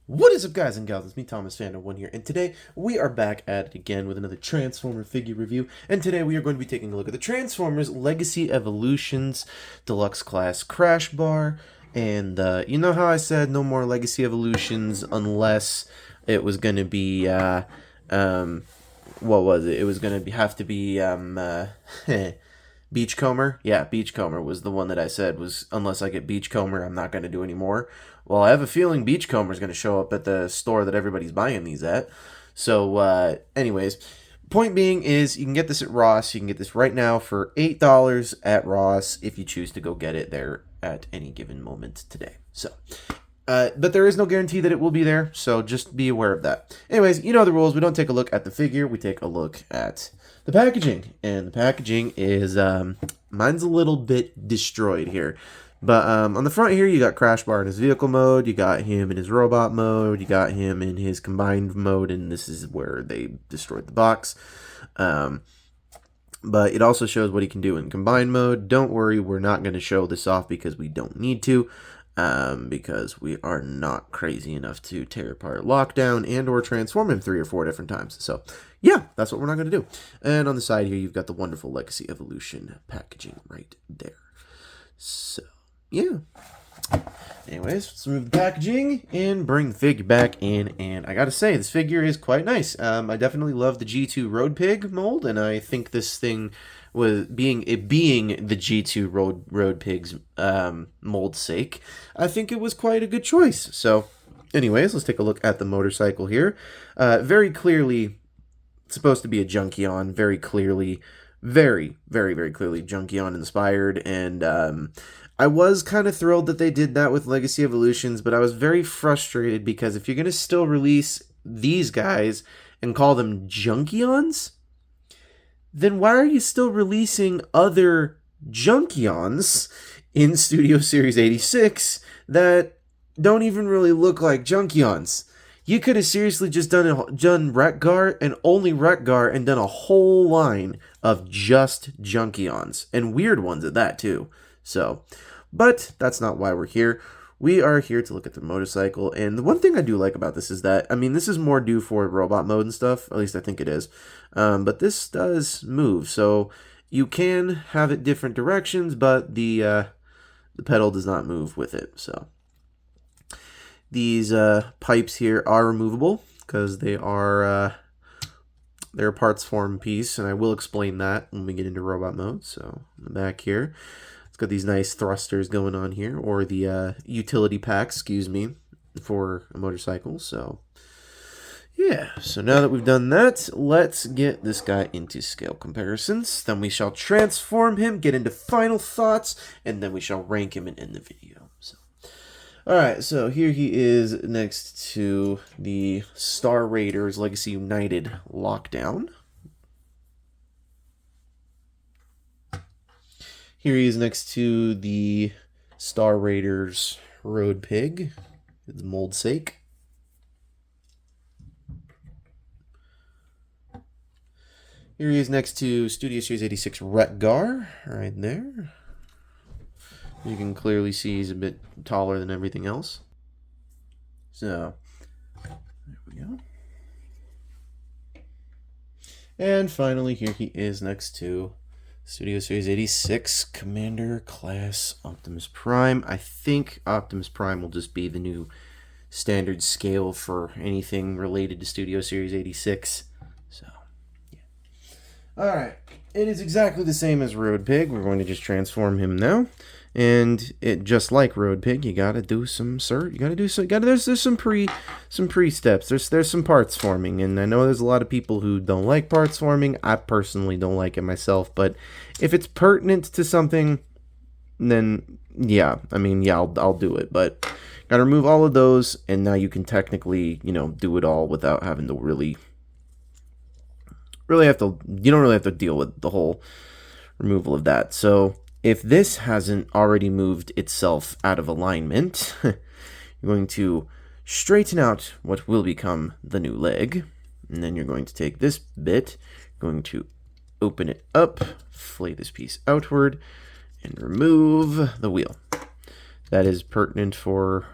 What is up, guys and gals? It's me, Thomas Fandom1 here, and today we are back at it again with another Transformer figure review. And today we are going to be taking a look at the Transformers Legacy Evolutions Deluxe Class Crashbar. And you know how I said no more Legacy Evolutions unless it was going to be what was it? It was going to have to be Beachcomber? Yeah, Beachcomber was the one that I said was, unless I get Beachcomber, I'm not going to do any more. Well, I have a feeling Beachcomber is going to show up at the store that everybody's buying these at. So, anyways, point being is you can get this at Ross. You can get this right now for $8 at Ross if you choose to go get it there at any given moment today. So, but there is no guarantee that it will be there, so just be aware of that. Anyways, you know the rules. We don't take a look at the figure. We take a look at the packaging. And the packaging is, mine's a little bit destroyed here. But on the front here, you got Crashbar in his vehicle mode. You got him in his robot mode. You got him in his combined mode. And this is where they destroyed the box. But it also shows what he can do in combined mode. Don't worry, we're not going to show this off because we don't need to. Because we are not crazy enough to tear apart Lockdown and or transform him 3 or 4 different times. So, yeah, that's what we're not going to do. And on the side here, you've got the wonderful Legacy Evolution packaging right there. So, yeah. Anyways, let's remove the packaging and bring the figure back in. And I gotta say, this figure is quite nice. I definitely love the G2 Road Pig mold, and I think this thing was being the G2 Road Pig's mold's sake, I think it was quite a good choice. So, anyways, let's take a look at the motorcycle here. Very clearly supposed to be a Junkion. Very clearly, very clearly Junkion inspired, and I was kind of thrilled that they did that with Legacy Evolutions, but I was very frustrated because if you're going to still release these guys and call them Junkions, then why are you still releasing other Junkions in Studio Series 86 that don't even really look like Junkions? You could have seriously just done Wreck-Gar and only Wreck-Gar and done a whole line of just Junkions, and weird ones at that too. So, but that's not why we're here. We are here to look at the motorcycle, and the one thing I do like about this is that, I mean, this is more due for robot mode and stuff, at least I think it is, but this does move, so you can have it different directions, but the pedal does not move with it, so. These pipes here are removable, because they are, they're a parts form piece, and I will explain that when we get into robot mode, so, in the back here. It's got these nice thrusters going on here, or the utility packs, excuse me, for a motorcycle. So, yeah. So now that we've done that, let's get this guy into scale comparisons. Then we shall transform him, get into final thoughts, and then we shall rank him and end the video. So, all right. So here he is next to the Star Raiders Legacy United Lockdown. Here he is next to the Star Raiders Road Pig, its mold sake. Here he is next to Studio Series 86 Wreck-Gar, right there. You can clearly see he's a bit taller than everything else. So, there we go. And finally, here he is next to Studio Series 86 Commander Class Optimus Prime. I think Optimus Prime will just be the new standard scale for anything related to Studio Series 86. So, yeah. Alright, it is exactly the same as Road Pig. We're going to just transform him now. And it just like Road Pig, you gotta do some there's some pre-steps. There's some parts forming, and I know there's a lot of people who don't like parts forming. I personally don't like it myself, but if it's pertinent to something, then yeah, I mean, yeah, I'll do it. But gotta remove all of those, and now you can technically, you know, do it all without having to really have to. You don't really have to deal with the whole removal of that. So if this hasn't already moved itself out of alignment, you're going to straighten out what will become the new leg. And then you're going to take this bit, going to open it up, flay this piece outward, and remove the wheel. That is pertinent for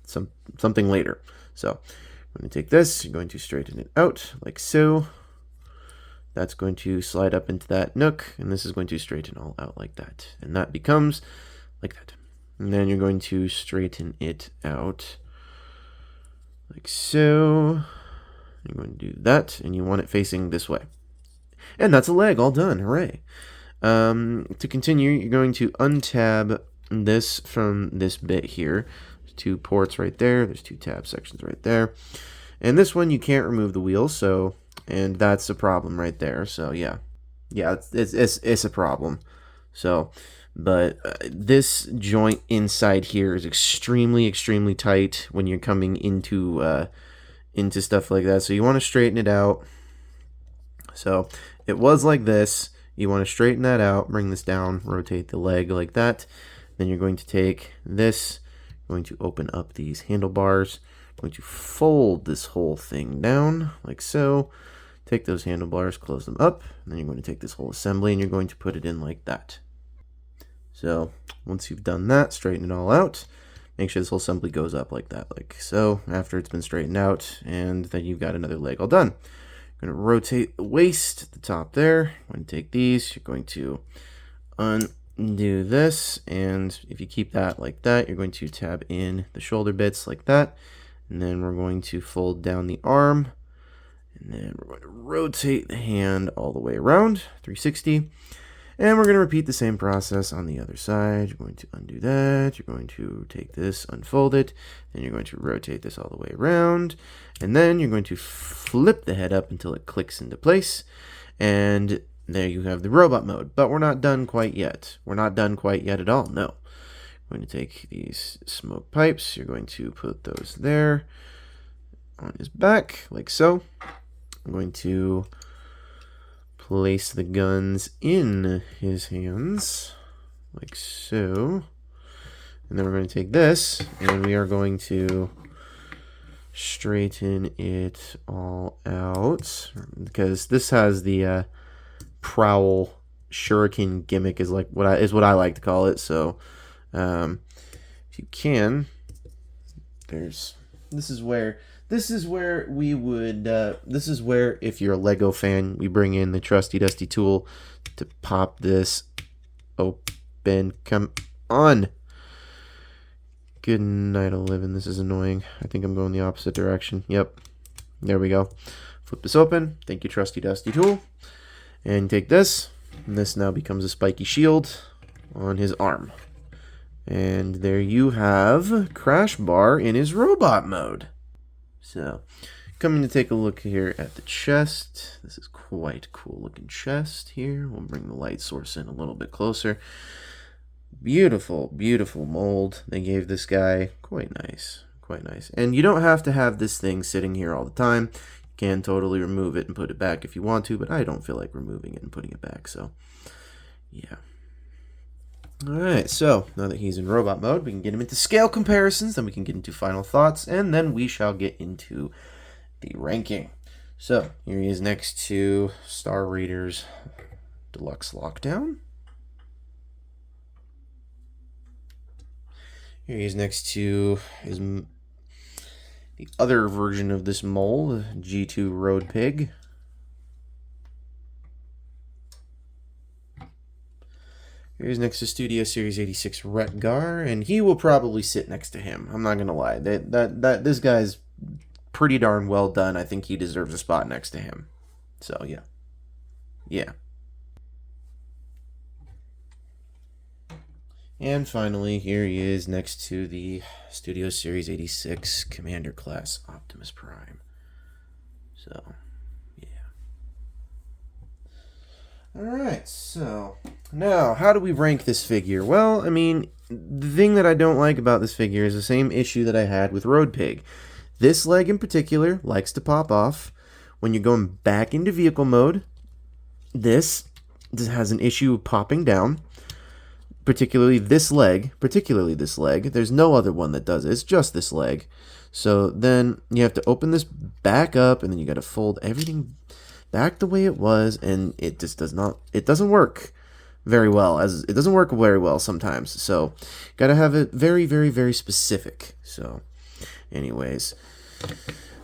something later. So I'm going to take this, you're going to straighten it out like so. That's going to slide up into that nook, and this is going to straighten all out like that. And that becomes like that. And then you're going to straighten it out like so. You're going to do that, and you want it facing this way. And that's a leg all done. Hooray. To continue, you're going to untab this from this bit here. There's 2 ports right there. There's 2 tab sections right there. And this one, you can't remove the wheel, so... And that's a problem right there. So yeah, it's a problem. So, but this joint inside here is extremely tight when you're coming into stuff like that. So you want to straighten it out. So it was like this. You want to straighten that out. Bring this down. Rotate the leg like that. Then you're going to take this. Going to open up these handlebars. Going to fold this whole thing down like so. Take those handlebars, close them up, and then you're going to take this whole assembly and you're going to put it in like that. So once you've done that, straighten it all out. Make sure this whole assembly goes up like that, like so, after it's been straightened out, and then you've got another leg all done. You're going to rotate the waist at the top there. You're going to take these, you're going to undo this, and if you keep that like that, you're going to tab in the shoulder bits like that, and then we're going to fold down the arm. And then we're going to rotate the hand all the way around, 360. And we're going to repeat the same process on the other side. You're going to undo that. You're going to take this, unfold it. Then you're going to rotate this all the way around. And then you're going to flip the head up until it clicks into place. And there you have the robot mode. But we're not done quite yet. We're not done quite yet at all. No. I'm going to take these smoke pipes. You're going to put those there on his back, like so. I'm going to place the guns in his hands, like so. And then we're going to take this, and we are going to straighten it all out. Because this has the prowl shuriken gimmick is like what I like to call it. So if you can, this is where we would, this is where, if you're a Lego fan, we bring in the trusty dusty tool to pop this open. Come on. Good night, living. This is annoying. I think I'm going the opposite direction. Yep. There we go. Flip this open. Thank you, trusty dusty tool. And take this. And this now becomes a spiky shield on his arm. And there you have Crashbar in his robot mode. So, coming to take a look here at the chest. This is quite cool looking chest here. We'll bring the light source in a little bit closer. Beautiful, beautiful mold they gave this guy. Quite nice, quite nice. And you don't have to have this thing sitting here all the time. You can totally remove it and put it back if you want to, but I don't feel like removing it and putting it back, so yeah. Alright, so now that he's in robot mode, we can get him into scale comparisons, then we can get into final thoughts, and then we shall get into the ranking. So, here he is next to Star Raiders Deluxe Lockdown. Here he is next to the other version of this mole, G2 Road Pig. Here's next to Studio Series 86 Retgar, and he will probably sit next to him. I'm not gonna lie. This guy's pretty darn well done. I think he deserves a spot next to him. So yeah. Yeah. And finally, here he is next to the Studio Series 86 Commander Class Optimus Prime. So, yeah. Alright, so now, how do we rank this figure? Well, I mean, the thing that I don't like about this figure is the same issue that I had with Road Pig. This leg in particular likes to pop off. When you're going back into vehicle mode, this has an issue of popping down. Particularly this leg. There's no other one that does it. It's just this leg. So then you have to open this back up, and then you got to fold everything back the way it was, and it just doesn't work very well. It doesn't work very well sometimes. So got to have it very, very, very specific. So Anyways,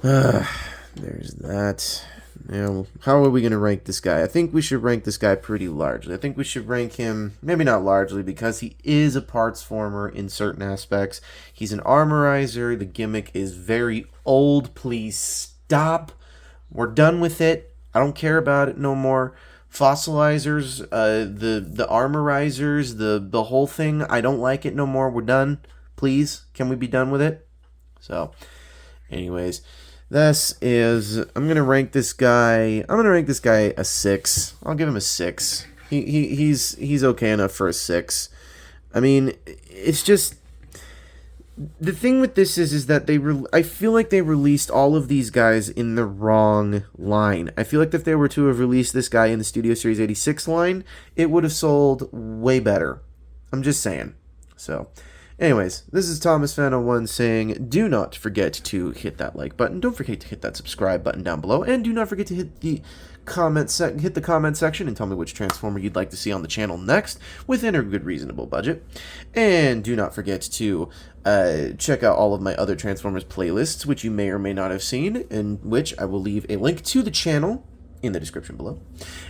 there's that. Now, how are we going to rank this guy? I think we should rank this guy pretty largely. I think we should rank him, maybe not largely, because he is a parts former in certain aspects. He's an armorizer. The gimmick is very old. Please stop. We're done with it. I don't care about it no more. Fossilizers, the armorizers, the whole thing, I don't like it no more. We're done. Please, can we be done with it? So, anyways, I'm gonna rank this guy a 6. I'll give him a 6. He's okay enough for a 6. I mean, it's just the thing with this is that I feel like they released all of these guys in the wrong line. I feel like if they were to have released this guy in the Studio Series 86 line, it would have sold way better. I'm just saying. So, anyways, this is Thomas Fan 01 saying, do not forget to hit that like button. Don't forget to hit that subscribe button down below, and do not forget to hit the comment section and tell me which Transformer you'd like to see on the channel next, within a good reasonable budget. And do not forget to check out all of my other Transformers playlists, which you may or may not have seen, in which I will leave a link to the channel in the description below.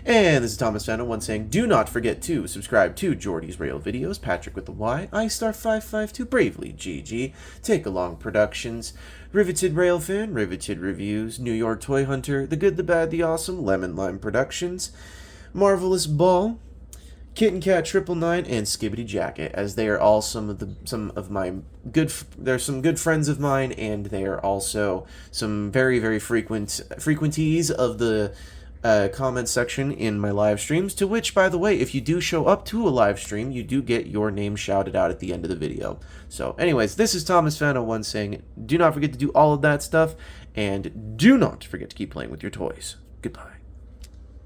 And this is Thomas Fan 01 saying, do not forget to subscribe to Jordy's Rail Videos, Patrick with the Y, iStar552, Bravely GG, Take Along Productions, Riveted Railfan, Riveted Reviews, New York Toy Hunter, The Good, the Bad, the Awesome, Lemon Lime Productions, Marvelous Ball, Kitten Cat 999, and Skibbity Jacket, as they are all some of my they're some good friends of mine, and they are also some very, very frequentees of the comment section in my live streams, to which, by the way, if you do show up to a live stream, you do get your name shouted out at the end of the video. So anyways, this is Thomas Fan 01 saying, do not forget to do all of that stuff, and do not forget to keep playing with your toys. Goodbye.